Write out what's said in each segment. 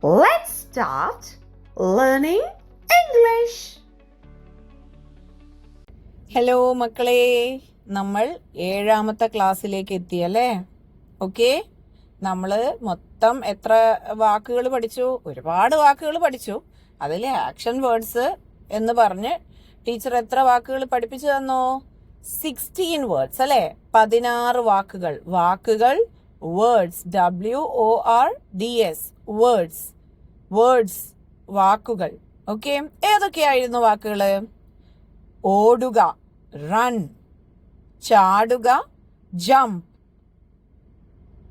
Let's start learning English. Hello മക്കളെ, നമ്മൾ 7ാമത്തെ ക്ലാസ്സിലേക്ക് എത്തിയല്ലേ? ഓക്കെ, നമ്മൾ മൊത്തം എത്ര വാക്കുകൾ പഠിച്ചു? ഒരുപാട് വാക്കുകൾ പഠിച്ചു. അതിൽ ആക്ഷൻ വേർഡ്സ് എന്ന് പറഞ്ഞ് ടീച്ചർ എത്ര വാക്കുകൾ പഠിപ്പിച്ചു തന്നോ? 16 വേർഡ്സ് അല്ലേ? 16 വാക്കുകൾ. വേർഡ്സ്, WORDS, വേർഡ്സ്, വാക്കുകൾ. ഓക്കെ, ഏതൊക്കെയായിരുന്നു വാക്കുകള്? ഓടുക, റൺ, ചാടുക, ജംപ്,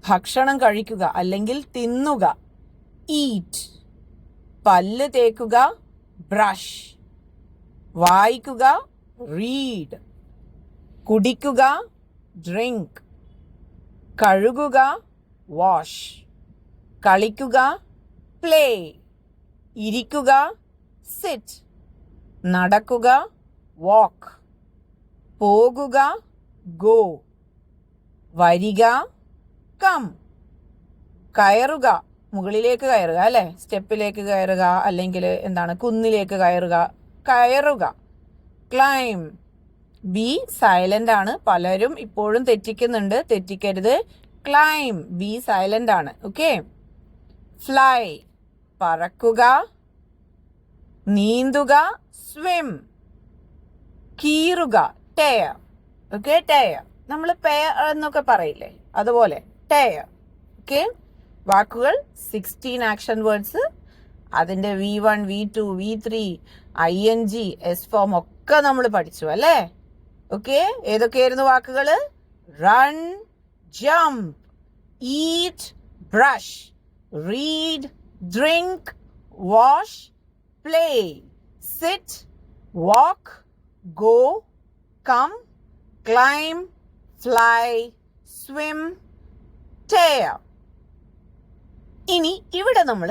ഭക്ഷണം കഴിക്കുക അല്ലെങ്കിൽ തിന്നുക, ഈറ്റ്, പല്ല് തേക്കുക, ബ്രഷ്, വായിക്കുക, റീഡ്, കുടിക്കുക, ഡ്രിങ്ക്, കഴുകുക, വാഷ്, കളിക്കുക, പ്ലേ, ഇരിക്കുക, സിറ്റ്, നടക്കുക, വാക്ക്, പോകുക, ഗോ, വരിക, കം, കയറുക, മുകളിലേക്ക് കയറുക അല്ലെ, സ്റ്റെപ്പിലേക്ക് കയറുക അല്ലെങ്കിൽ കുന്നിലേക്ക് കയറുക, ക്ലൈം. ബി സൈലന്റ് ആണ്, പലരും ഇപ്പോഴും തെറ്റിക്കുന്നുണ്ട്, തെറ്റിക്കരുത്. ക്ലൈം, ബി സൈലന്റ് ആണ്. ഓക്കെ. ഫ്ലൈ, പറക്കുക, നീന്തുക, സ്വിം, കീറുക, ടയർ. ഓക്കെ, ടയർ നമ്മൾ പെയർ എന്നൊക്കെ പറയില്ലേ, അതുപോലെ ടയർ. ഓക്കെ, വാക്കുകൾ 16 ആക്ഷൻ വേർഡ്സ്. അതിന്റെ V1, V2, V3, ING, S form ഒക്കെ നമ്മൾ പഠിച്ചു അല്ലേ? ഓക്കെ, ഏതൊക്കെയായിരുന്നു വാക്കുകള്? Run, jump, eat, brush, read, drink, wash, play, sit, walk, go, come, climb, fly, swim, tear. ഇനി ഇവിടെ നമ്മൾ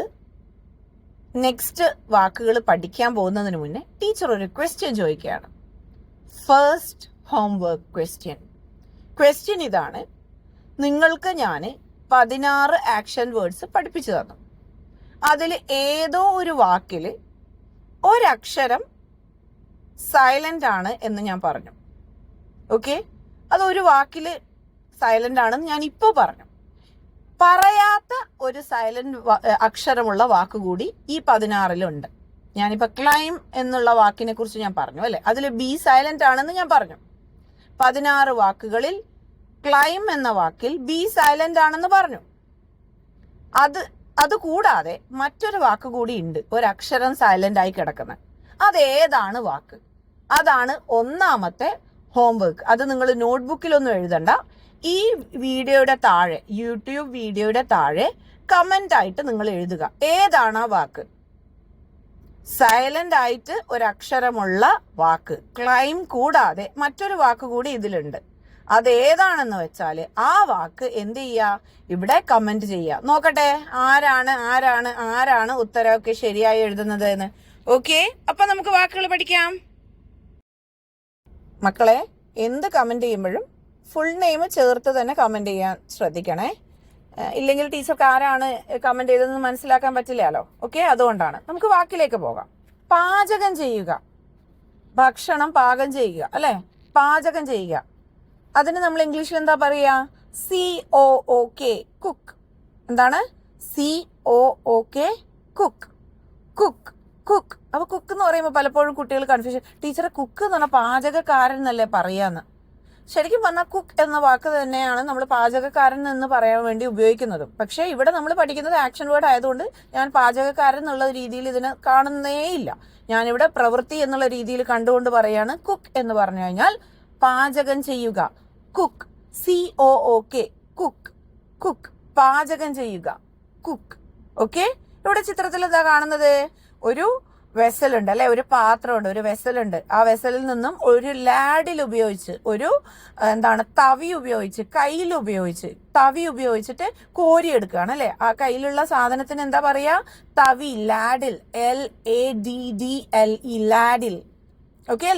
നെക്സ്റ്റ് വാക്കുകൾ പഠിക്കാൻ പോകുന്നതിന് മുന്നേ ടീച്ചർ ഒരു ക്വസ്റ്റ്യൻ ചോദിക്കുകയാണ്. ഫസ്റ്റ് ഹോംവർക്ക് ക്വസ്റ്റ്യൻ ഇതാണ്: നിങ്ങൾക്ക് ഞാൻ 16 ആക്ഷൻ വേർഡ്സ് പഠിപ്പിച്ചു തന്നു. അതിൽ ഏതോ ഒരു വാക്കിൽ ഒരക്ഷരം സൈലന്റ് ആണ് എന്ന് ഞാൻ പറഞ്ഞു. ഓക്കെ, അതൊരു വാക്കിൽ സൈലന്റ് ആണെന്ന് ഞാൻ ഇപ്പോൾ പറഞ്ഞു. പറയാത്ത ഒരു സൈലന്റ് അക്ഷരമുള്ള വാക്ക് കൂടി ഈ 16-ലുണ്ട്. ഞാനിപ്പോൾ ക്ലൈം എന്നുള്ള വാക്കിനെ കുറിച്ച് ഞാൻ പറഞ്ഞു അല്ലെ, അതിൽ ബി സൈലന്റ് ആണെന്ന് ഞാൻ പറഞ്ഞു. 16 വാക്കുകളിൽ ക്ലൈം എന്ന വാക്കിൽ ബി സൈലന്റ് ആണെന്ന് പറഞ്ഞു. അത് കൂടാതെ മറ്റൊരു വാക്ക് കൂടി ഉണ്ട്, ഒരക്ഷരം സൈലന്റ് ആയി കിടക്കുന്നത്. അതേതാണ് വാക്ക്? അതാണ് ഒന്നാമത്തെ ഹോംവർക്ക്. അത് നിങ്ങൾ നോട്ട്ബുക്കിലൊന്നും എഴുതണ്ട. ഈ വീഡിയോയുടെ താഴെ, യൂട്യൂബ് വീഡിയോയുടെ താഴെ കമന്റ് ആയിട്ട് നിങ്ങൾ എഴുതുക, ഏതാണ് ആ വാക്ക്. സൈലന്റ് ആയിട്ട് ഒരക്ഷരമുള്ള വാക്ക്, ക്ലൈം കൂടാതെ മറ്റൊരു വാക്ക് കൂടി ഇതിലുണ്ട്. അതേതാണെന്ന് വെച്ചാൽ ആ വാക്ക് എന്ത് ചെയ്യുക? ഇവിടെ കമന്റ് ചെയ്യുക. നോക്കട്ടെ ആരാണ് ഉത്തരവൊക്കെ ശരിയായി എഴുതുന്നത് എന്ന്. ഓക്കെ, അപ്പൊ നമുക്ക് വാക്കുകൾ പഠിക്കാം. മക്കളെ, എന്ത് കമന്റ് ചെയ്യുമ്പോഴും ഫുൾ നെയിം ചേർത്ത് തന്നെ കമന്റ് ചെയ്യാൻ ശ്രദ്ധിക്കണേ. ഇല്ലെങ്കിൽ ടീച്ചർക്ക് ആരാണ് കമന്റ് ചെയ്തതെന്ന് മനസ്സിലാക്കാൻ പറ്റില്ലല്ലോ. ഓക്കെ, അതുകൊണ്ടാണ്. നമുക്ക് വാക്കിലേക്ക് പോകാം. പാചകം ചെയ്യുക, ഭക്ഷണം പാകം ചെയ്യുക അല്ലെ, പാചകം ചെയ്യുക. അതിന് നമ്മൾ ഇംഗ്ലീഷിൽ എന്താ പറയുക? COOK, cook. എന്താണ്? COOK, cook. അപ്പൊ കുക്ക് എന്ന് പറയുമ്പോൾ പലപ്പോഴും കുട്ടികൾ കൺഫ്യൂഷൻ, ടീച്ചറെ കുക്ക് എന്ന് പറഞ്ഞാൽ പാചകക്കാരൻ എന്നല്ലേ പറയാന്ന്. ശരിക്കും പറഞ്ഞാൽ കുക്ക് എന്ന വാക്ക് തന്നെയാണ് നമ്മൾ പാചകക്കാരൻ എന്ന് പറയാൻ വേണ്ടി ഉപയോഗിക്കുന്നതും. പക്ഷേ ഇവിടെ നമ്മൾ പഠിക്കുന്നത് ആക്ഷൻ വേർഡ് ആയതുകൊണ്ട് ഞാൻ പാചകക്കാരൻ എന്നുള്ള രീതിയിൽ ഇതിനെ കാണുന്നേ ഇല്ല. ഞാനിവിടെ പ്രവൃത്തി എന്നുള്ള രീതിയിൽ കണ്ടുകൊണ്ട് പറയാണ്. കുക്ക് എന്ന് പറഞ്ഞു കഴിഞ്ഞാൽ പാചകം ചെയ്യുക, കുക്ക്. COOK, കുക്ക്, പാചകം ചെയ്യുക, കുക്ക്. ഓക്കെ, ഇവിടെ ചിത്രത്തിൽ എന്താ കാണുന്നത്? ഒരു വെസലുണ്ട് അല്ലെ, ഒരു പാത്രമുണ്ട്, ഒരു വെസലുണ്ട്. ആ വെസലിൽ നിന്നും ഒരു ലാഡിൽ ഉപയോഗിച്ച്, തവി ഉപയോഗിച്ച്, തവി ഉപയോഗിച്ചിട്ട് കോരിയെടുക്കുകയാണ് അല്ലെ. ആ കയ്യിലുള്ള സാധനത്തിന് എന്താ പറയാ? തവി, ladle, LADDLE, ladle. Okay,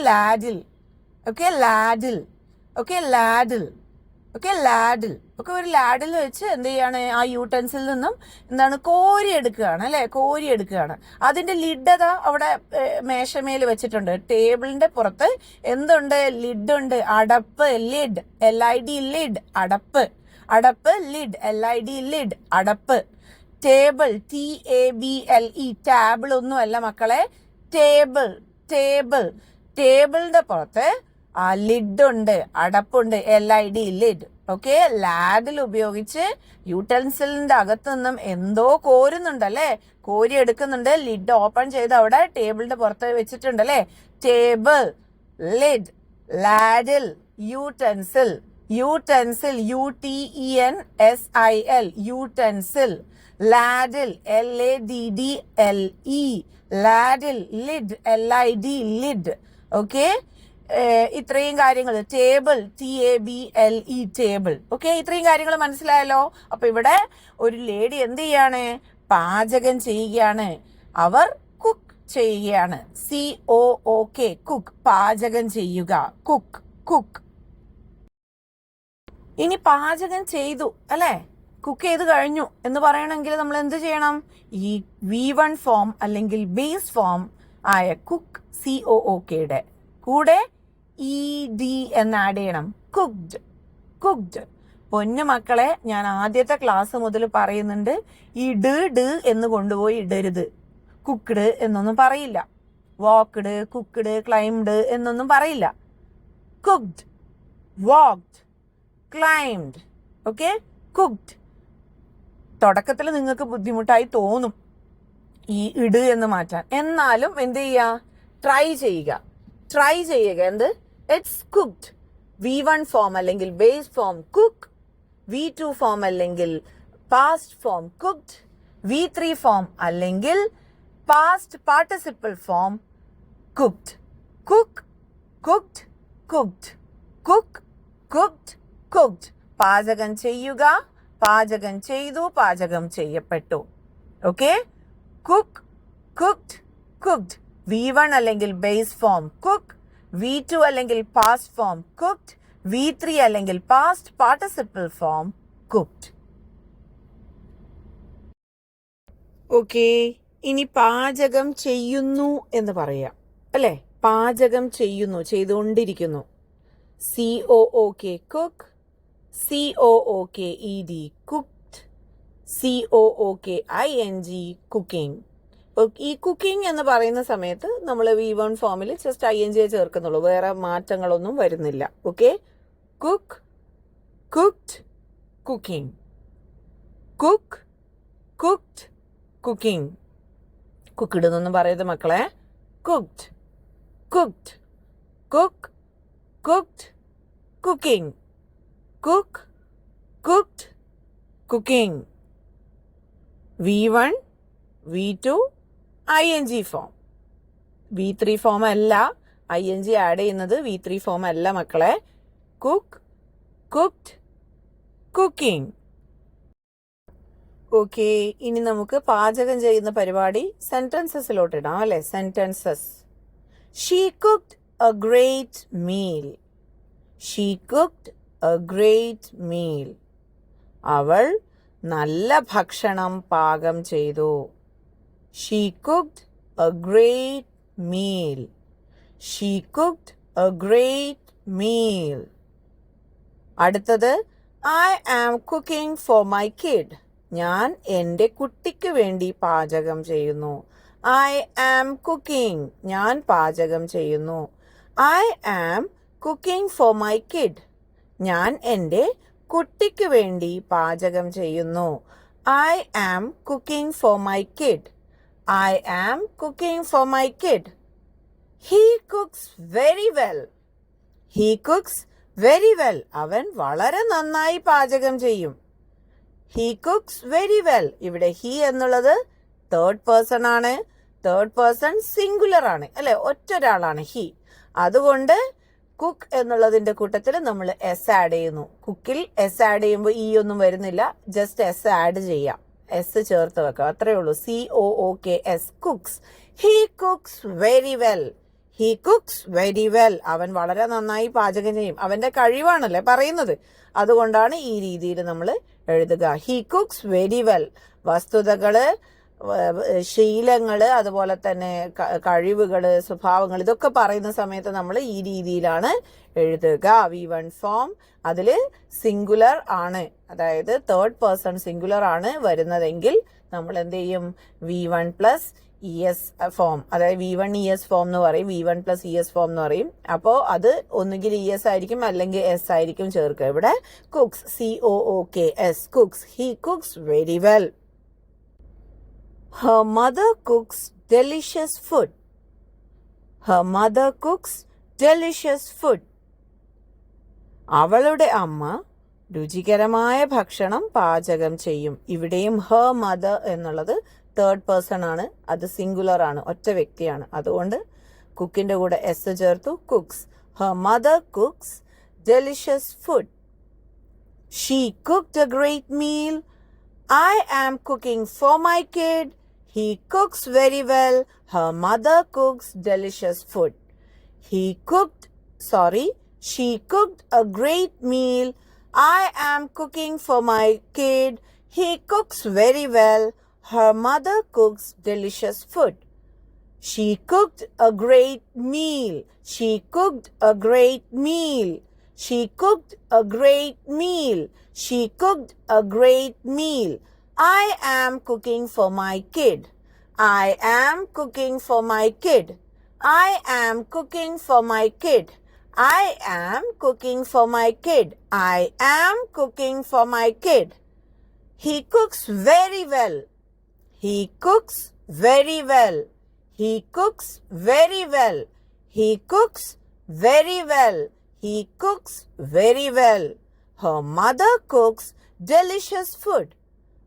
ladle. Okay, ladle. Okay, ഒരു ലാഡിൽ വെച്ച് എന്ത് ചെയ്യാണ്, ആ യൂട്ടൻസിൽ നിന്നും എന്താണ് കോരി എടുക്കുകയാണ് അല്ലെ, കോരി എടുക്കുകയാണ്. അതിന്റെ ലിഡ് അതാ അവിടെ മേശമേൽ വെച്ചിട്ടുണ്ട്. ടേബിളിന്റെ പുറത്ത് എന്തുണ്ട്, ലിഡ് ഉണ്ട്. അടപ്പ്, ലിഡ്, LID, ലിഡ്, അടപ്പ്. അടപ്പ്, ലിഡ്, LID, ലിഡ്, അടപ്പ്. ടേബിൾ, TABLE, ടാബിൾ ഒന്നും അല്ല മക്കളെ, ടേബിൾ, ടേബിൾ. ടേബിളിന്റെ പുറത്ത് ആ ലിഡ് ഉണ്ട്, അടപ്പുണ്ട്, LID, ലിഡ്. ഓക്കെ, ലാഡിൽ ഉപയോഗിച്ച് യൂട്ടൻസിലിന്റെ അകത്ത് നിന്നും എന്തോ കോരുന്നുണ്ടല്ലേ, കോരി എടുക്കുന്നുണ്ട്. ലിഡ് ഓപ്പൺ ചെയ്ത് അവിടെ ടേബിളിന്റെ പുറത്ത് വെച്ചിട്ടുണ്ട് അല്ലേ. Table, lid, ladle, utensil. Utensil, UTENSIL, utensil. Ladle, LADDLE, ladle. Lid, LID, lid. Okay, ഇത്രയും കാര്യങ്ങൾ. Table, TABLE, table. ഓക്കെ, ഇത്രയും കാര്യങ്ങൾ മനസ്സിലായല്ലോ. അപ്പൊ ഇവിടെ ഒരു ലേഡി എന്ത് ചെയ്യാണ്, പാചകം ചെയ്യുകയാണ്. അവർ കുക്ക് ചെയ്യുകയാണ്. COOK, കുക്ക്, പാചകം ചെയ്യുക, കുക്ക്, കുക്ക്. ഇനി പാചകം ചെയ്തു അല്ലെ, കുക്ക് ചെയ്ത് കഴിഞ്ഞു എന്ന് പറയണമെങ്കിൽ നമ്മൾ എന്ത് ചെയ്യണം, ഈ V1 ഫോം അല്ലെങ്കിൽ ബേസ് ഫോം ആയ കുക്ക്, COOKയുടെ കൂടെ ED എന്ന് ആഡ് ചെയ്യണം. Cooked, cooked. പൊന്നു മക്കളെ, ഞാൻ ആദ്യത്തെ ക്ലാസ് മുതൽ പറയുന്നുണ്ട്, ഈ ഡ് എന്ന് കൊണ്ടുപോയി ഇടരുത്. കുക്ക്ഡ് എന്നൊന്നും പറയില്ല. വാക്ക്ഡ്, കുക്ക്ഡ്, ക്ലൈംഡ് എന്നൊന്നും പറയില്ല. Cooked, walked, climbed. Okay, cooked. തുടക്കത്തിൽ നിങ്ങൾക്ക് ബുദ്ധിമുട്ടായി തോന്നും ഈ ഇട് എന്ന് മാറ്റാൻ. എന്നാലും എന്ത് ചെയ്യുക, ട്രൈ ചെയ്യുക, ട്രൈ ചെയ്യുക. എന്ത്, ഇറ്റ്സ് കുക്ക്ഡ്. V1 ഫോം അല്ലെങ്കിൽ base form cook, V2 form അല്ലെങ്കിൽ past form cooked, V3 form അല്ലെങ്കിൽ past participle form cooked. Cook, cooked, cooked, cook, cooked, cooked. പാചകം ചെയ്യുക, പാചകം ചെയ്തു, പാചകം ചെയ്യപ്പെട്ടു. Okay, cook, cooked, cooked. V1 അല്ലെങ്കിൽ ബേസ് ഫോം കുക്ക്, V2 അല്ലെങ്കിൽ പാസ്റ്റ് ഫോം കുക്ക്ഡ്, V3 അല്ലെങ്കിൽ past participle form cooked. Okay, ഇനി പാചകം ചെയ്യുന്നു എന്ന് പറയാം അല്ലെ. പാചകം ചെയ്യുന്നു, ചെയ്തുകൊണ്ടിരിക്കുന്നു. COOK, cook, COOKED, cooked, COOKING, cooking. ഈ കുക്കിംഗ് എന്ന് പറയുന്ന സമയത്ത് നമ്മൾ V1 ഫോമിൽ ജസ്റ്റ് ING ചേർക്കുന്നുള്ളൂ, വേറെ മാറ്റങ്ങളൊന്നും വരുന്നില്ല. Okay, cook, cooked, cooking, cook, cooked, cooking. Cooked എന്നൊന്നും പറയരുത് മക്കളെ, cooked, cooked, cook, cooked, cooking, cook, cooked, cooking. V1, V2, ING form. V3 form അല്ല, ING ആഡ് ചെയ്യുന്നത് V3 ഫോം അല്ല മക്കളെ. Cook, cooked, cooking. ഓക്കെ, ഇനി നമുക്ക് പാചകം ചെയ്യുന്ന പരിപാടി സെന്റൻസസിലോട്ട് ഇടാം അല്ലെ. Sentences. She cooked A great meal. She cooked A great meal. അവൾ നല്ല ഭക്ഷണം പാകം ചെയ്തു. She cooked a great meal. She cooked a great meal. അടുത്തത്, I am cooking for my kid. ഞാൻ എൻ്റെ കുട്ടിക്ക് വേണ്ടി പാചകം ചെയ്യുന്നു. I am cooking. ഞാൻ പാചകം ചെയ്യുന്നു. I am cooking for my kid. ഞാൻ എൻ്റെ കുട്ടിക്ക് വേണ്ടി പാചകം ചെയ്യുന്നു. I am cooking for my kid. I am cooking for my kid. He cooks very well. He cooks very well. അവൻ വളരെ നന്നായി പാചകം ചെയ്യും. He cooks very well. ഇവിടെ he എന്നുള്ളത് തേർഡ് പേഴ്സൺ ആണ്. തേർഡ് പേഴ്സൺ സിംഗുലർ ആണ് അല്ലെ, ഒറ്റൊരാളാണ് he. അതുകൊണ്ട് കുക്ക് എന്നുള്ളതിന്റെ കൂട്ടത്തിൽ നമ്മൾ എസ് ആഡ് ചെയ്യുന്നു. കുക്കിൽ എസ് ആഡ് ചെയ്യുമ്പോൾ ഇ ഒന്നും വരുന്നില്ല, ജസ്റ്റ് എസ് ആഡ് ചെയ്യാം, എസ് ചേർത്ത് വെക്കാം, അത്രേ ഉള്ളൂ. COOKS, cooks. He cooks very well. He cooks very well. അവൻ വളരെ നന്നായി പാചകം ചെയ്യും. അവന്റെ കഴിവാണല്ലേ പറയുന്നത്. അതുകൊണ്ടാണ് ഈ രീതിയിൽ നമ്മൾ എഴുതുക. He cooks very well. വസ്തുതകള്, ശീലങ്ങള്, അതുപോലെ തന്നെ കഴിവുകള്, സ്വഭാവങ്ങൾ, ഇതൊക്കെ പറയുന്ന സമയത്ത് നമ്മൾ ഈ രീതിയിലാണ് എഴുതുക. V1 ഫോം അതിൽ സിംഗുലർ ആണ്, അതായത് തേർഡ് പേഴ്സൺ സിംഗുലർ ആണ് വരുന്നതെങ്കിൽ നമ്മൾ എന്ത് ചെയ്യും? V1 പ്ലസ് ES ഫോം, അതായത് V1 ES ഫോം എന്ന് പറയും, V1 പ്ലസ് ES ഫോം എന്ന് പറയും. അപ്പോൾ അത് ഒന്നുകിൽ ES ആയിരിക്കും അല്ലെങ്കിൽ S ആയിരിക്കും ചേർക്കുക. ഇവിടെ cooks, COOKS, cooks. He cooks very well. Her mother cooks delicious food. Her mother cooks delicious food. അവളുടെ അമ്മ രുചികരമായ ഭക്ഷണം പാചകം ചെയ്യും. ഇവിടെയും her mother എന്നുള്ളത് തേർഡ് പേഴ്സൺ ആണ്, അത് സിംഗുലർ ആണ്, ഒറ്റ വ്യക്തിയാണ്. അതുകൊണ്ട് കുക്കിന്റെ കൂടെ S ചേർത്തു, cooks. Her mother cooks delicious food. She cooked a great meal. I am cooking for my kid. He cooks very well. Her mother cooks delicious food. She cooked a great meal. I am cooking for my kid. He cooks very well. Her mother cooks delicious food. She cooked a great meal. She cooked a great meal. She cooked a great meal. She cooked a great meal. I am cooking for my kid. I am cooking for my kid. I am cooking for my kid. I am cooking for my kid. I am cooking for my kid. He cooks very well. He cooks very well. He cooks very well. He cooks very well. He cooks very well. Her mother cooks delicious food.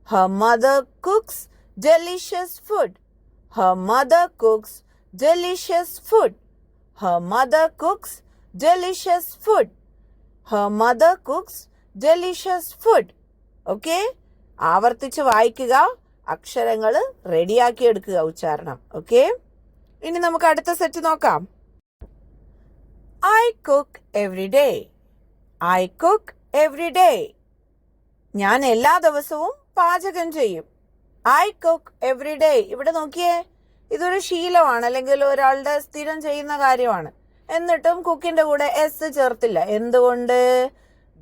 Her mother cooks delicious food. Her mother cooks delicious food. Her mother cooks delicious food. Her mother cooks delicious food. Okay? ആവർത്തിച്ച് വായിക്കുക, അക്ഷരങ്ങൾ റെഡിയാക്കി എടുക്കുക, ഉച്ചാരണം. Okay, ഇനി നമുക്ക് അടുത്ത set നോക്കാം. I cook every day. I cook every day. ഞാൻ എല്ലാ ദിവസവും പാചകം ചെയ്യും. I cook every day. ഇവിടെ നോക്കിയേ, ഇതൊരു ശീലമാണ്, അല്ലെങ്കിൽ ഒരാളുടെ സ്ഥിരം ചെയ്യുന്ന കാര്യമാണ്. എന്നിട്ടും കുക്കിന്റെ കൂടെ S ചേർത്തില്ല. എന്തുകൊണ്ട്?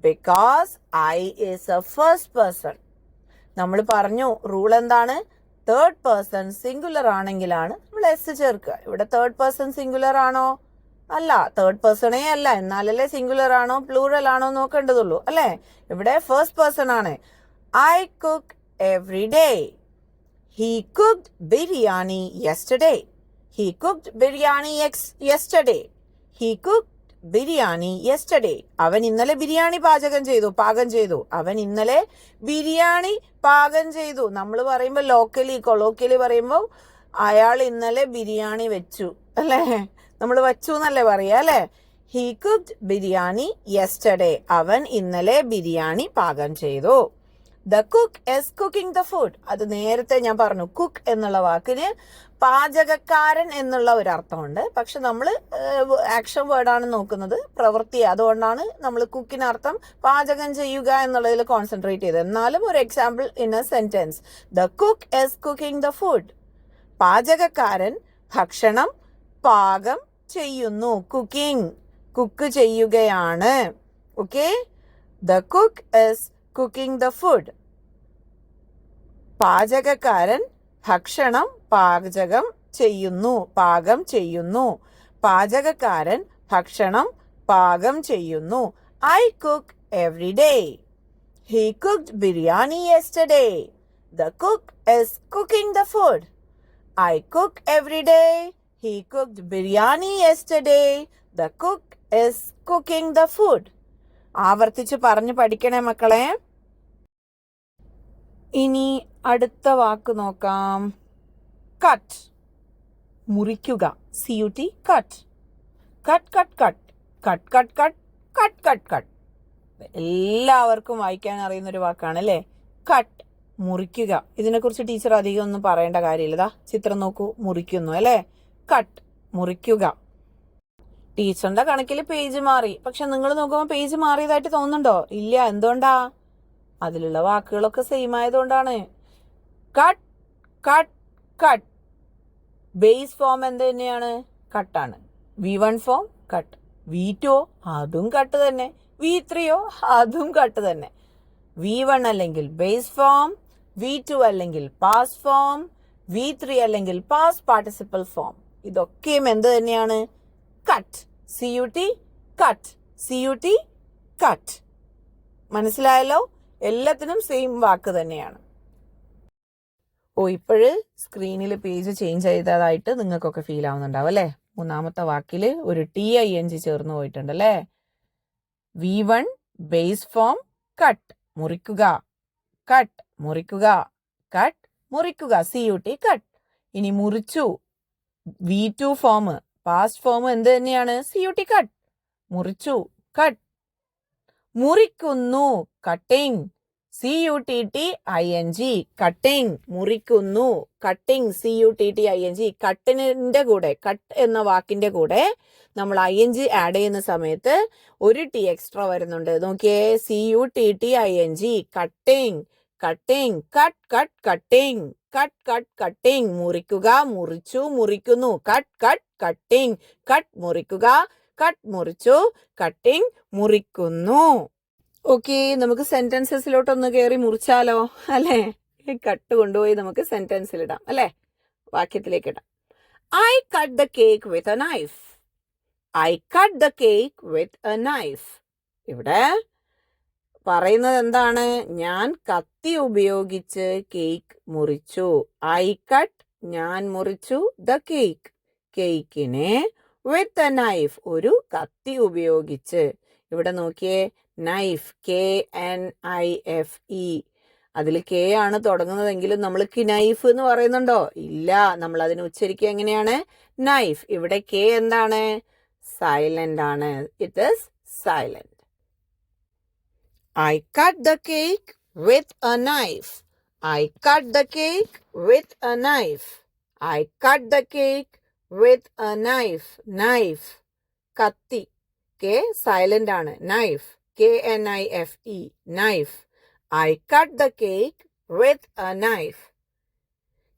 Because I is a first person. നമ്മൾ പറഞ്ഞു റൂൾ എന്താണ്? തേർഡ് പേഴ്സൺ സിംഗുലർ ആണെങ്കിലാണ് നമ്മൾ S ചേർക്കുക. ഇവിടെ തേർഡ് പേഴ്സൺ സിംഗുലർ ആണോ? അല്ല, തേർഡ് പേഴ്സണേ അല്ല. എന്നാലല്ലേ സിംഗുലർ ആണോ പ്ലൂറൽ ആണോ നോക്കേണ്ടതുള്ളൂ, അല്ലേ? ഇവിടെ ഫസ്റ്റ് പേഴ്സൺ ആണ്. I cook every day. He cooked biryani yesterday. He cooked biryani yesterday. He cooked biryani yesterday. അവൻ ഇന്നലെ ബിരിയാണി പാകം ചെയ്തു. അവൻ ഇന്നലെ ബിരിയാണി പാകം ചെയ്തു. നമ്മൾ പറയുമ്പോൾ കൊളോക്കിയലി പറയുമ്പോൾ അയാൾ ഇന്നലെ ബിരിയാണി വെച്ചു, അല്ലേ? നമ്മൾ വച്ചു എന്നല്ലേ പറയാ, അല്ലേ? He cooked biryani yesterday. അവൻ ഇന്നലെ ബിരിയാണി പാകം ചെയ്തു. The cook is cooking the food. അത് നേരത്തെ ഞാൻ പറഞ്ഞു. കുക്ക് എന്നുള്ള വാക്കിന് പാചകക്കാരൻ എന്നുള്ള ഒരു അർത്ഥമുണ്ട്. പക്ഷെ നമ്മൾ ആക്ഷൻ വേർഡാണ് നോക്കുന്നത്, പ്രവൃത്തി. അതുകൊണ്ടാണ് നമ്മൾ കുക്കിനർത്ഥം പാചകം ചെയ്യുക എന്നുള്ളതിൽ കോൺസെൻട്രേറ്റ് ചെയ്തത്. എന്നാലും ഒരു example in a sentence. The cook is cooking the food. പാചകക്കാരൻ ഭക്ഷണം പാകം ചെയ്യുന്നു. കുക്ക് ചെയ്യുകയാണ്. Okay, the cook is cooking the food. പാചകക്കാരൻ ഭക്ഷണം പാകം ചെയ്യുന്നു. പാചകക്കാരൻ ഭക്ഷണം പാകം ചെയ്യുന്നു. I cook every day. He cooked biryani yesterday. The cook is cooking the food. I cook every day. He cooked biryani yesterday. The cook is cooking the food. ആവർത്തിച്ച് പറഞ്ഞു പഠിക്കണേ മക്കളെ. ഇനി അടുത്ത വാക്ക് നോക്കാം. കട്ട്, മുറിക്കുക. CUT, cut. Cut cut cut cut cut cut cut cut cut. എല്ലാവർക്കും വായിക്കാൻ അറിയുന്ന ഒരു വാക്കാണ്, അല്ലേ? കട്ട്, മുറിക്കുക. ഇതിനെക്കുറിച്ച് ടീച്ചർ അധികം ഒന്നും പറയേണ്ട കാര്യമില്ല. ചിത്രം നോക്കൂ, മുറിക്കുന്നു, അല്ലേ? കട്ട്, മുറിക്കുക. ടീച്ചറിന്റെ കണക്കിൽ പേജ് മാറി. പക്ഷെ നിങ്ങൾ നോക്കുമ്പോൾ പേജ് മാറിയതായിട്ട് തോന്നുന്നുണ്ടോ? ഇല്ല. എന്തുകൊണ്ടാ? അതിലുള്ള വാക്കുകളൊക്കെ സെയിം ആയതുകൊണ്ടാണ്. Cut cut cut. Base form എന്ത് തന്നെയാണ്? കട്ടാണ്. V1 form cut. V2 അതും കട്ട് തന്നെ. V3 അതും കട്ട് തന്നെ. V1 അല്ലെങ്കിൽ ബേസ് ഫോം, V2 അല്ലെങ്കിൽ പാസ്റ്റ് ഫോം, V3 അല്ലെങ്കിൽ പാസ്റ്റ് പാർട്ടിസിപ്പൽ ഫോം. ഇതൊക്കെയും എന്ത് തന്നെയാണ്? Cut. CUT cut. CUT cut. മനസ്സിലായല്ലോ? എല്ലാത്തിനും സെയിം വാക്ക് തന്നെയാണ്. ഇപ്പോഴ് സ്ക്രീനിൽ പേജ് ചേഞ്ച് ചെയ്തതായിട്ട് നിങ്ങൾക്കൊക്കെ ഫീൽ ആവുന്നുണ്ടാവും അല്ലേ? മൂന്നാമത്തെ വാക്കിൽ ഒരു TING ചേർന്ന് പോയിട്ടുണ്ട് അല്ലേ? V1 ബേസ് ഫോം കട്ട്, മുറിക്കുക. കട്ട്, മുറിക്കുക. കട്ട്, മുറിക്കുക. CUT cut. ഇനി മുറിച്ചു. V2 ഫോം, പാസ്റ്റ് ഫോം എന്ത് തന്നെയാണ്? CUT cut. മുറിച്ചു. കട്ട്. മുറിക്കുന്നു. കട്ടിങ്. CUTTING cutting. മുറിക്കുന്നു. കട്ടിങ്. CUTTING. കട്ടിന്റെ കൂടെ, കട്ട് എന്ന വാക്കിന്റെ കൂടെ നമ്മൾ ING ആഡ് ചെയ്യുന്ന സമയത്ത് ഒരു T എക്സ്ട്രാ വരുന്നുണ്ട്. നോക്കിയേ, CUTTING cutting. Cutting. Cut cut cutting. Cut cut cutting. മുറിക്കുക. മുറിച്ചു. മുറിക്കുന്നു. Cut cut cutting. കട്ട്, മുറിക്കുക. കട്ട്, മുറിച്ചു. കട്ടിങ്, മുറിക്കുന്നു. ഓക്കെ, നമുക്ക് സെന്റൻസസിലോട്ടൊന്ന് കയറി മുറിച്ചാലോ അല്ലേ? കട്ട് കൊണ്ടുപോയി നമുക്ക് സെന്റൻസിലിടാം അല്ലേ? വാക്യത്തിലേക്ക് ഇടാം. I cut the cake with a knife. I cut the cake with a knife. ഇവിടെ പറയുന്നത് എന്താണ്? ഞാൻ കത്തി ഉപയോഗിച്ച് കേക്ക് മുറിച്ചു. I cut, ഞാൻ മുറിച്ചു. The cake, കേക്കിനെ. With a knife, ഒരു കത്തി ഉപയോഗിച്ച്. ഇവിടെ നോക്കിയേ, നൈഫ്. KNIFE. അതിൽ K ആണ് തുടങ്ങുന്നതെങ്കിലും നമ്മൾ നൈഫ് എന്ന് പറയുന്നുണ്ടോ? ഇല്ല. നമ്മൾ അതിന് ഉച്ചരിക്കുക എങ്ങനെയാണ്? നൈഫ്. ഇവിടെ K എന്താണ്? സൈലന്റ് ആണ്. It is silent. I cut the cake with a knife. I cut the cake with a knife. I cut the cake with a knife. Knife, കത്തി. K സൈലന്റ് ആണ്. Knife. KNIFE, knife. I cut the cake with a knife.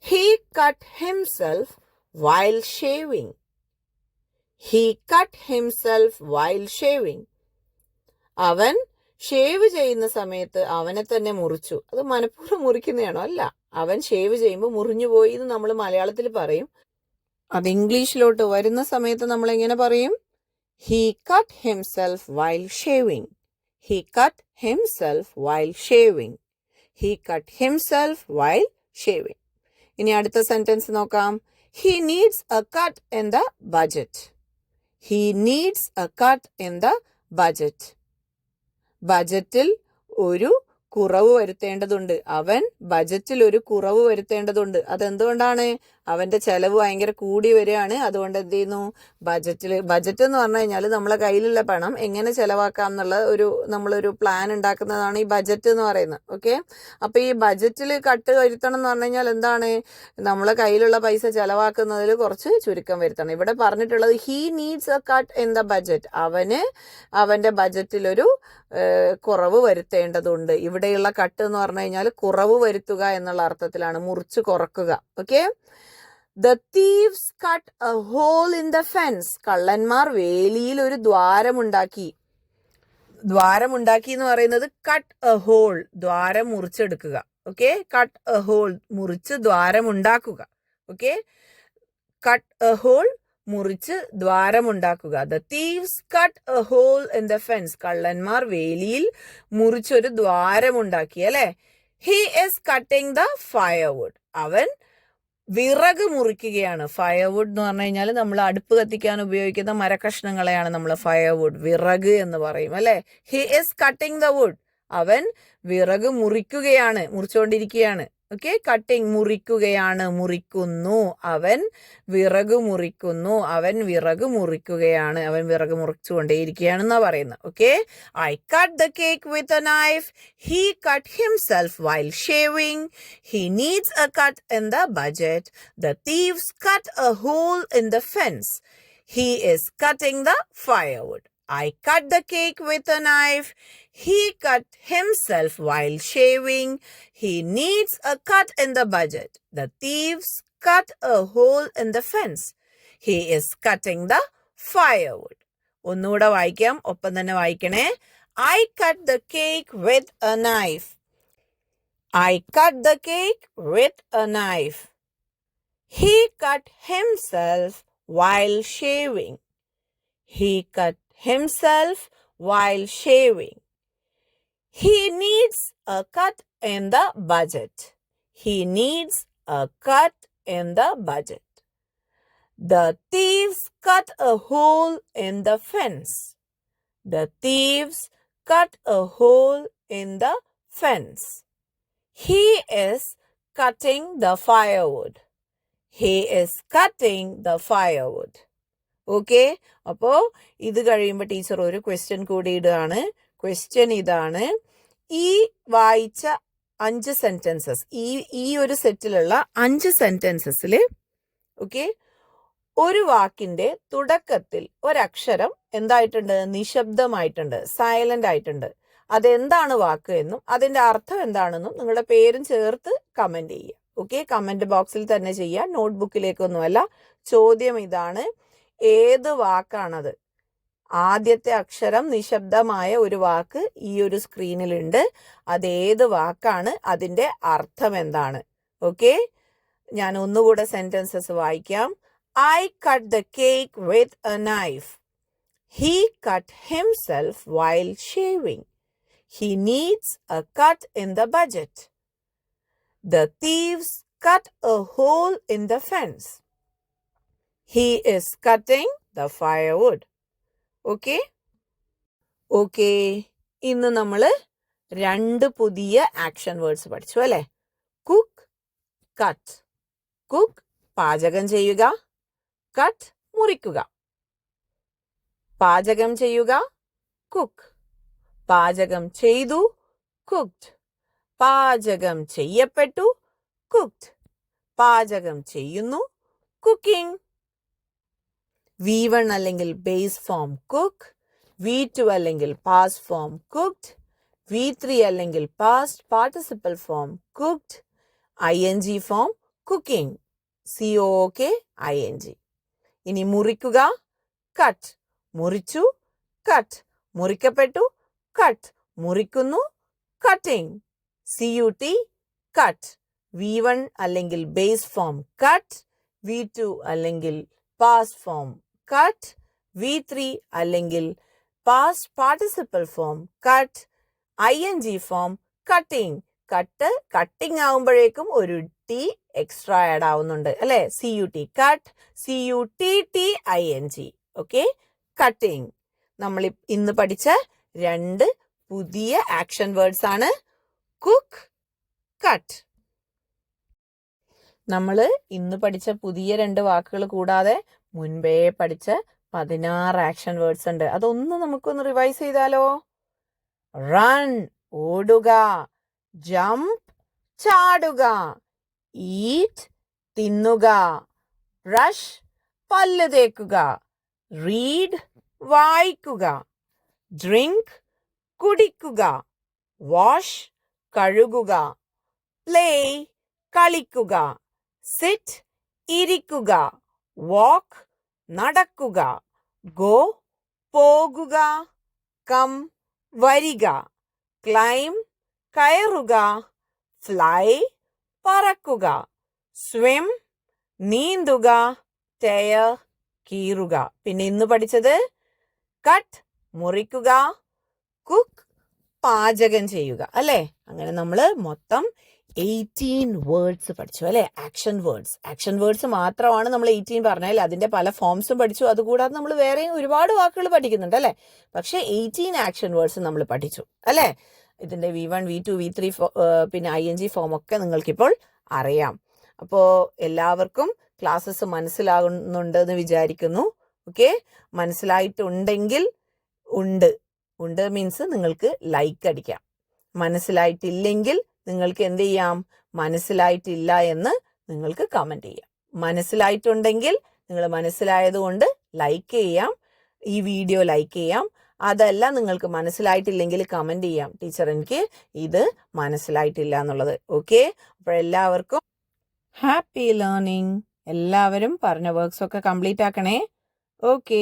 He cut himself while shaving. He cut himself while shaving. അവൻ shave ചെയ്യുന്ന സമയത്ത് അവനെ തന്നെ മുറിച്ചു. അത് മനഃപൂർവ്വം മുറിക്കുന്നതാണോ? അല്ല. അവൻ ഷേവ് ചെയ്യുമ്പോൾ മുറിഞ്ഞു പോയി എന്ന് നമ്മൾ മലയാളത്തിൽ പറയും. അത് ഇംഗ്ലീഷിലോട്ട് വരുന്ന സമയത്ത് നമ്മൾ എങ്ങനെ പറയും? He cut himself while shaving. He cut himself while shaving. He cut himself while shaving. ഇനി അടുത്ത സെന്റൻസ് നോക്കാം. He needs a cut in the budget. He needs a cut in the budget. ബജറ്റിൽ ഒരു കുറവ് വരുത്തേണ്ടതുണ്ട്. അവൻ ബജറ്റിൽ ഒരു കുറവ് വരുത്തേണ്ടതുണ്ട്. അതെന്തുകൊണ്ടാണ്? അവന്റെ ചെലവ് ഭയങ്കര കൂടി വരികയാണ്. അതുകൊണ്ട് എന്ത് ചെയ്യുന്നു? ബജറ്റ് എന്ന് പറഞ്ഞു കഴിഞ്ഞാൽ നമ്മളെ കയ്യിലുള്ള പണം എങ്ങനെ ചെലവാക്കാം എന്നുള്ള നമ്മളൊരു പ്ലാൻ ഉണ്ടാക്കുന്നതാണ് ഈ ബജറ്റ് എന്ന് പറയുന്നത്. ഓക്കെ, അപ്പൊ ഈ ബജറ്റിൽ കട്ട് വരുത്തണം എന്ന് പറഞ്ഞു കഴിഞ്ഞാൽ എന്താണ്? നമ്മളെ കയ്യിലുള്ള പൈസ ചെലവാക്കുന്നതിൽ കുറച്ച് ചുരുക്കം വരുത്തണം. ഇവിടെ പറഞ്ഞിട്ടുള്ളത് he needs A cut in the budget. അവന്റെ ബജറ്റിലൊരു കുറവ് വരുത്തേണ്ടതുണ്ട്. ഇവിടെയുള്ള കട്ട് എന്ന് പറഞ്ഞു കഴിഞ്ഞാൽ കുറവ് വരുത്തുക എന്നുള്ള അർത്ഥത്തിലാണ്, മുറിച്ച് കുറക്കുക. Okay, The thieves cut a hole in the fence. കള്ളന്മാർ വേലിയിൽ ഒരു ദ്വാരമുണ്ടാക്കി. ദ്വാരമുണ്ടാക്കി എന്ന് പറയുന്നത് കട്ട് എ ഹോൾ, ദ്വാരം മുറിച്ചെടുക്കുക. ഓക്കെ, കട്ട് എ ഹോൾ, മുറിച്ച് ദ്വാരമുണ്ടാക്കുക. ഓക്കെ, കട്ട് എ ഹോൾ, മുറിച്ച് ദ്വാരമുണ്ടാക്കുക. The thieves cut a hole in the fence. കള്ളന്മാർ വേലിയിൽ മുറിച്ചൊരു ദ്വാരമുണ്ടാക്കി അല്ലെ? He is cutting the firewood. അവൻ വിറക് മുറിക്കുകയാണ്. ഫയർവുഡ് എന്ന് പറഞ്ഞു കഴിഞ്ഞാൽ നമ്മൾ അടുപ്പ് കത്തിക്കാൻ ഉപയോഗിക്കുന്ന മരക്കഷ്ണങ്ങളെയാണ് നമ്മൾ ഫയർവുഡ്, വിറക് എന്ന് പറയും അല്ലെ? He is cutting the wood. അവൻ വിറക് മുറിക്കുകയാണ്, മുറിച്ചുകൊണ്ടിരിക്കുകയാണ്. ഓക്കെ, കട്ടിങ്, മുറിക്കുകയാണ്, മുറിക്കുന്നു. അവൻ വിറക് മുറിക്കുന്നു. അവൻ വിറക് മുറിക്കുകയാണ്. അവൻ വിറക് മുറിച്ചുകൊണ്ടേയിരിക്കുകയാണെന്നാ പറയുന്നത്. Okay, I cut the cake with a knife. He cut himself while shaving. He needs a cut in the budget. The thieves cut a hole in the fence. He is cutting the firewood. I cut the cake with a knife. He cut himself while shaving. He needs a cut in the budget. The thieves cut a hole in the fence. He is cutting the firewood. ഒന്നുകൂടെ വായിക്കാം, ഒപ്പം തന്നെ വായിക്കണേ. I cut the cake with a knife. I cut the cake with a knife. He cut himself while shaving. He cut himself while shaving. He needs a cut in the budget. He needs a cut in the budget. The thieves cut a hole in the fence. The thieves cut a hole in the fence. He is cutting the firewood. He is cutting the firewood. Okay, അപ്പോൾ ഇത് കഴിയുമ്പോൾ teacher ഒരു question കൂടി ഇടുകയാണ്. Question ഇതാണ്: ഈ വായിച്ച 5 sentences, ഈ ഒരു സെറ്റിലുള്ള 5 സെന്റൻസസിൽ ഓക്കെ, ഒരു വാക്കിന്റെ തുടക്കത്തിൽ ഒരക്ഷരം എന്തായിട്ടുണ്ട്? നിശബ്ദമായിട്ടുണ്ട്, സൈലന്റ് ആയിട്ടുണ്ട്. അതെന്താണ് വാക്ക് എന്നും അതിന്റെ അർത്ഥം എന്താണെന്നും നിങ്ങളുടെ പേരും ചേർത്ത് കമന്റ് ചെയ്യുക. ഓക്കെ, കമന്റ് ബോക്സിൽ തന്നെ ചെയ്യുക, നോട്ട്ബുക്കിലേക്കൊന്നുമല്ല. ചോദ്യം ഇതാണ്: ഏത് വാക്കാണത്? ആദ്യത്തെ അക്ഷരം നിശബ്ദമായ ഒരു വാക്ക് ഈ ഒരു സ്ക്രീനിലുണ്ട്. അതേത് വാക്കാണ്? അതിന്റെ അർത്ഥം എന്താണ്? ഓക്കെ, ഞാൻ ഒന്നുകൂടെ സെന്റൻസസ് വായിക്കാം. I cut the cake with a knife. He cut himself while shaving. He needs a cut in the budget. The thieves cut a hole in the fence. He is cutting the firewood. Okay? Okay. ഇന്ന് നമ്മൾ 2 പുതിയ action words പഠിച്ചു അല്ലേ? Cook, cut. Cook പാചകം ചെയ്യുക, cut മുറിക്കുക. പാചകം ചെയ്യുക, കുക്ക്. പാചകം ചെയ്തു, കുക്ക്ഡ്. പാചകം ചെയ്യപ്പെട്ടു, കുക്ക്ഡ്. പാചകം ചെയ്യുന്നു, കുക്കിംഗ്. V1 അല്ലെങ്കിൽ ബേസ് ഫോം കുക്ക്, V2 അല്ലെങ്കിൽ പാസ്റ്റ് ഫോം കുക്ക്ഡ്, V3 അല്ലെങ്കിൽ past participle form cooked, ING form cooking, COOK-ING. ഇനി മുറിക്കുക, കട്ട്. മുറിച്ചു, കട്ട്. മുറിക്കപ്പെട്ടു, കട്ട്. മുറിക്കുന്നു, കട്ടിംഗ്, CUT, കട്ട്. V1 അല്ലെങ്കിൽ ബേസ് ഫോം കട്ട്, V2 അല്ലെങ്കിൽ പാസ്റ്റ് ഫോം കട്ട്, V3 അല്ലെങ്കിൽ past participle form cut, ING form cutting. Cut cutting ആവുമ്പോഴേക്കും ഒരു T extra add ആവുന്നുണ്ട് അല്ലെ? CUT, cut. CUTTING. Okay, cutting. നമ്മൾ ഇന്ന് പഠിച്ച 2 പുതിയ ആക്ഷൻ വേർഡ്സ് ആണ് കുക്ക്, കട്ട്. നമ്മൾ ഇന്ന് പഠിച്ച പുതിയ 2 വാക്കുകൾ കൂടാതെ മുൻപേ പഠിച്ച 16 ആക്ഷൻ വേർഡ്സ് ഉണ്ട്. അതൊന്ന് നമുക്കൊന്ന് റിവൈസ് ചെയ്താലോ? റൺ ഓടുക, ജംപ് ചാടുക, ഈറ്റ് തിന്നുക, ബ്രഷ് പല്ല് തേക്കുക, റീഡ് വായിക്കുക, ഡ്രിങ്ക് കുടിക്കുക, വാഷ് കഴുകുക, പ്ലേ കളിക്കുക, സിറ്റ് ഇരിക്കുക, വാക്ക് നടക്കുക, ഗോ പോകുക, കം വരിക, ക്ലൈം കയറുക, ഫ്ലൈ പറക്കുക, സ്വിം നീന്തുക, ടയർ കീറുക. പിന്നെ ഇന്ന് പഠിച്ചത് കട്ട് മുറിക്കുക, കുക്ക് പാചകം ചെയ്യുക അല്ലേ? അങ്ങനെ നമ്മൾ മൊത്തം 18 വേർഡ്സ് പഠിച്ചു അല്ലെ? ആക്ഷൻ വേർഡ്സ് മാത്രമാണ് നമ്മൾ 18 പറഞ്ഞാൽ അതിന്റെ പല ഫോംസും പഠിച്ചു. അതുകൂടാതെ നമ്മൾ വേറെയും ഒരുപാട് വാക്കുകൾ പഠിക്കുന്നുണ്ട് അല്ലെ? പക്ഷെ 18 ആക്ഷൻ വേർഡ്സ് നമ്മൾ പഠിച്ചു അല്ലെ? ഇതിന്റെ V1, V2, V3 പിന്നെ ING ഫോം ഒക്കെ നിങ്ങൾക്കിപ്പോൾ അറിയാം. അപ്പോൾ എല്ലാവർക്കും ക്ലാസ്സസ് മനസ്സിലാകുന്നുണ്ടെന്ന് വിചാരിക്കുന്നു. ഓക്കെ, മനസ്സിലായിട്ടുണ്ടെങ്കിൽ ഉണ്ട് മീൻസ് നിങ്ങൾക്ക് ലൈക്ക് അടിക്കാം. മനസ്സിലായിട്ടില്ലെങ്കിൽ നിങ്ങൾക്ക് എന്ത് ചെയ്യാം? മനസ്സിലായിട്ടില്ല എന്ന് നിങ്ങൾക്ക് കമന്റ് ചെയ്യാം. മനസ്സിലായിട്ടുണ്ടെങ്കിൽ നിങ്ങൾ മനസ്സിലായത് കൊണ്ട് ലൈക്ക് ചെയ്യാം, ഈ വീഡിയോ ലൈക്ക് ചെയ്യാം. അതല്ല നിങ്ങൾക്ക് മനസ്സിലായിട്ടില്ലെങ്കിൽ കമൻറ്റ് ചെയ്യാം, ടീച്ചർ എനിക്ക് ഇത് മനസ്സിലായിട്ടില്ല എന്നുള്ളത്. ഓക്കെ, അപ്പോൾ എല്ലാവർക്കും ഹാപ്പി ലേണിംഗ്. എല്ലാവരും പറഞ്ഞ വർക്ക്സ് ഒക്കെ കംപ്ലീറ്റ് ആക്കണേ. ഓക്കെ.